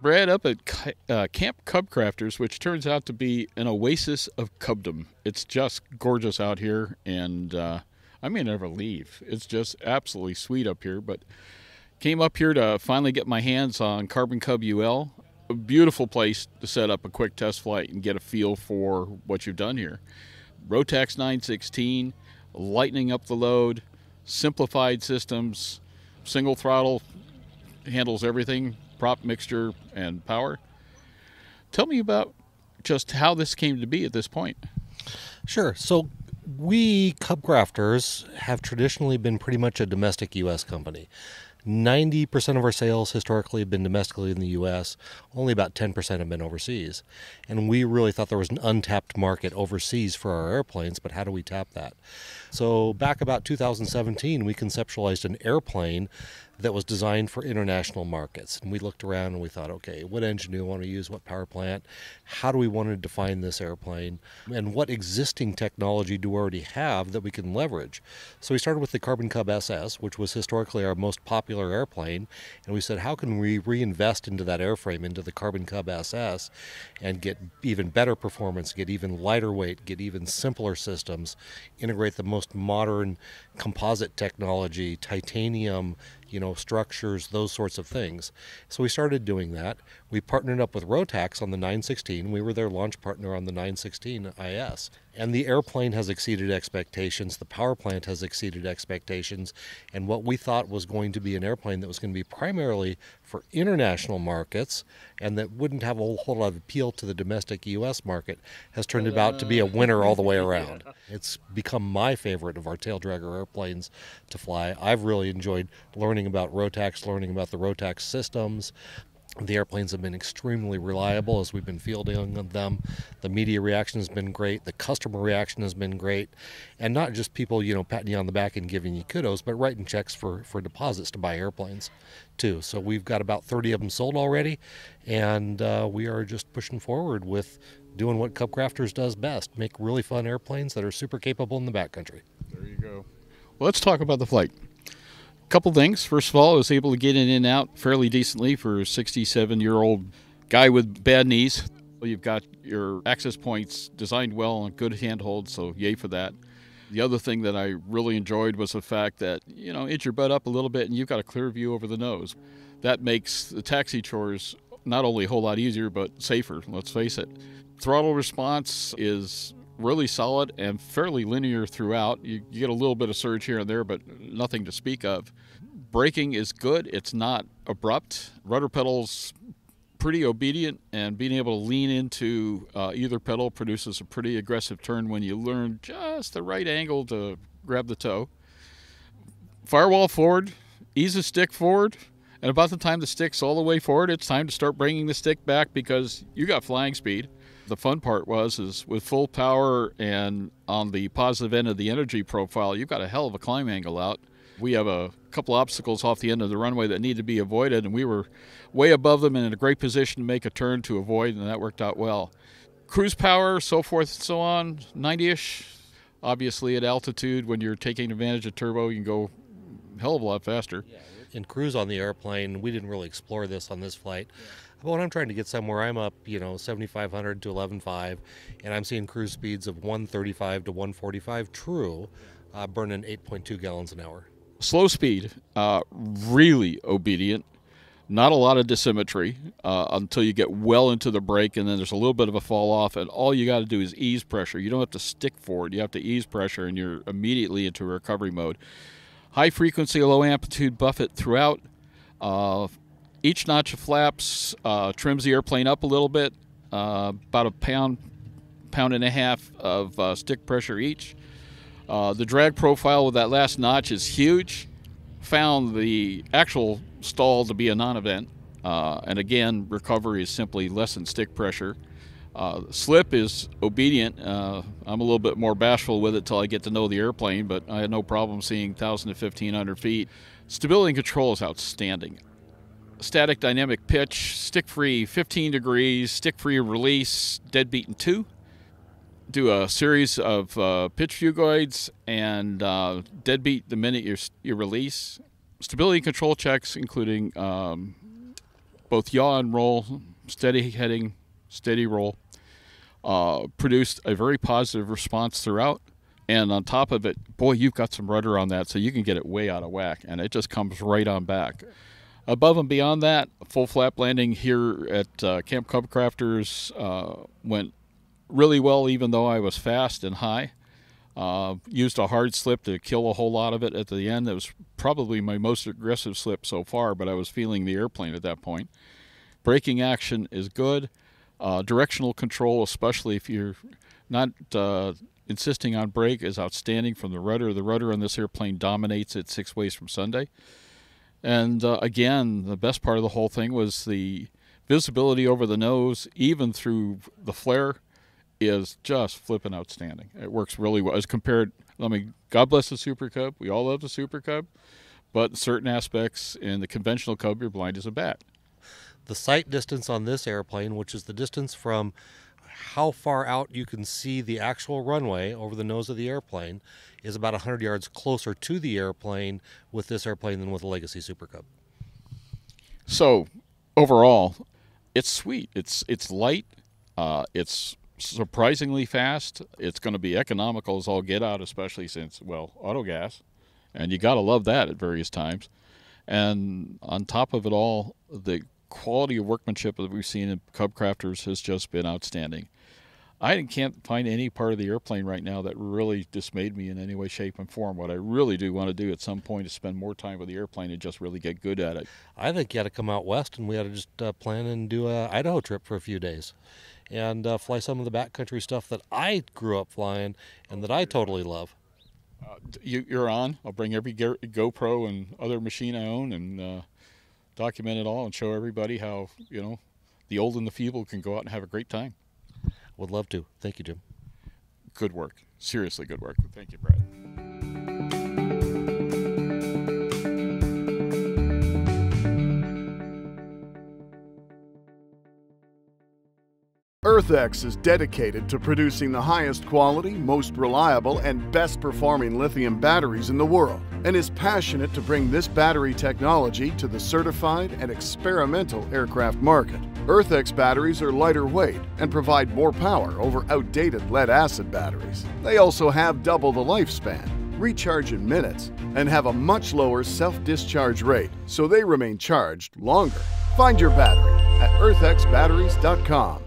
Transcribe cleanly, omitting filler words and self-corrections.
Brad up at Camp CubCrafters, which turns out to be an oasis of cubdom. It's just gorgeous out here, and I may never leave. It's just absolutely sweet up here, but came up here to finally get my hands on Carbon Cub UL. A beautiful place to set up a quick test flight and get a feel for what you've done here. Rotax 916, lightening up the load, simplified systems, single throttle, handles everything, prop, mixture, and power. Tell me about just how this came to be at this point. Sure. So we CubCrafters have traditionally been pretty much a domestic U.S. company. 90% of our sales historically have been domestically in the U.S., only about 10% have been overseas. And we really thought there was an untapped market overseas for our airplanes, but how do we tap that? So back about 2017, we conceptualized an airplane that was designed for international markets. And we looked around and we thought, okay, what engine do we want to use, what power plant, how do we want to define this airplane, and what existing technology do we already have that we can leverage? So we started with the Carbon Cub SS, which was historically our most popular airplane, and we said, how can we reinvest into that airframe, into the Carbon Cub SS, and get even better performance, get even lighter weight, get even simpler systems, integrate the most modern composite technology, titanium, structures, those sorts of things. So we started doing that. We partnered up with Rotax on the 916. We were their launch partner on the 916 IS. And the airplane has exceeded expectations. The power plant has exceeded expectations. And what we thought was going to be an airplane that was going to be primarily for international markets and that wouldn't have a whole lot of appeal to the domestic U.S. market has turned out to be a winner all the way around. It's become my favorite of our tail dragger airplanes to fly. I've really enjoyed learning about Rotax, learning about the Rotax systems. The airplanes have been extremely reliable as we've been fielding them. The media reaction has been great. The customer reaction has been great. And not just people, patting you on the back and giving you kudos, but writing checks for deposits to buy airplanes too. So we've got about 30 of them sold already, and we are just pushing forward with doing what CubCrafters does best, make really fun airplanes that are super capable in the backcountry. There you go. Well, let's talk about the flight. Couple things. First of all, I was able to get in and out fairly decently for a 67-year-old guy with bad knees. You've got your access points designed well and good handhold, so yay for that. The other thing that I really enjoyed was the fact that, inch your butt up a little bit and you've got a clear view over the nose. That makes the taxi chores not only a whole lot easier, but safer, let's face it. Throttle response is really solid and fairly linear throughout. You get a little bit of surge here and there, but nothing to speak of. Braking is good. It's not abrupt. Rudder pedals pretty obedient, and being able to lean into either pedal produces a pretty aggressive turn when you learn just the right angle to grab the toe. Firewall forward, ease the stick forward, and about the time the stick's all the way forward, it's time to start bringing the stick back because you got flying speed. The fun part is with full power and on the positive end of the energy profile, you've got a hell of a climb angle out. We have a couple obstacles off the end of the runway that need to be avoided, and we were way above them and in a great position to make a turn to avoid, and that worked out well. Cruise power, so forth and so on, 90-ish. Obviously at altitude, when you're taking advantage of turbo, you can go a hell of a lot faster. Yeah. In cruise on the airplane, we didn't really explore this on this flight. Yeah. But when I'm trying to get somewhere, I'm up, 7,500 to 11.5, and I'm seeing cruise speeds of 135 to 145 true, burning 8.2 gallons an hour. Slow speed, really obedient. Not a lot of dissymmetry until you get well into the brake, and then there's a little bit of a fall off, and all you got to do is ease pressure. You don't have to stick forward. You have to ease pressure, and you're immediately into recovery mode. High frequency, low amplitude buffet throughout. Each notch of flaps trims the airplane up a little bit, about a pound and a half of stick pressure each. The drag profile with that last notch is huge. Found the actual stall to be a non-event. And again, recovery is simply less than stick pressure. Slip is obedient. I'm a little bit more bashful with it till I get to know the airplane, but I had no problem seeing 1,000 to 1,500 feet. Stability and control is outstanding. Static dynamic pitch, stick-free 15 degrees, stick-free release, deadbeat in 2. Do a series of pitch fugoids and deadbeat the minute you release. Stability control checks, including both yaw and roll, steady heading, steady roll, produced a very positive response throughout. And on top of it, boy, you've got some rudder on that, so you can get it way out of whack, and it just comes right on back. Above and beyond that, full flap landing here at Camp CubCrafters went really well, even though I was fast and high. Used a hard slip to kill a whole lot of it at the end. It was probably my most aggressive slip so far, but I was feeling the airplane at that point. Braking action is good. Directional control, especially if you're not insisting on brake, is outstanding from the rudder. The rudder on this airplane dominates it 6 ways from Sunday. And again, the best part of the whole thing was the visibility over the nose, even through the flare, is just flipping outstanding. It works really well as compared. I mean, God bless the Super Cub. We all love the Super Cub, but in certain aspects in the conventional Cub, you're blind as a bat. The sight distance on this airplane, which is the distance from how far out you can see the actual runway over the nose of the airplane, is about 100 yards closer to the airplane with this airplane than with a Legacy Super Cub. So overall, it's sweet. It's light. It's surprisingly fast. It's going to be economical as all get out, especially since, well, auto gas, and you got to love that at various times. And on top of it all, the quality of workmanship that we've seen in CubCrafters has just been outstanding. I can't find any part of the airplane right now that really dismayed me in any way, shape, and form. What I really do want to do at some point is spend more time with the airplane and just really get good at it. I think you ought to come out west, and we ought to just plan and do a Idaho trip for a few days and fly some of the backcountry stuff that I grew up flying and that I totally love. You're on. I'll bring every GoPro and other machine I own and document it all and show everybody how, the old and the feeble can go out and have a great time. Would love to. Thank you, Jim. Good work. Seriously good work. Thank you, Brad. EarthX is dedicated to producing the highest quality, most reliable, and best performing lithium batteries in the world, and is passionate to bring this battery technology to the certified and experimental aircraft market. EarthX batteries are lighter weight and provide more power over outdated lead-acid batteries. They also have double the lifespan, recharge in minutes, and have a much lower self-discharge rate, so they remain charged longer. Find your battery at earthxbatteries.com.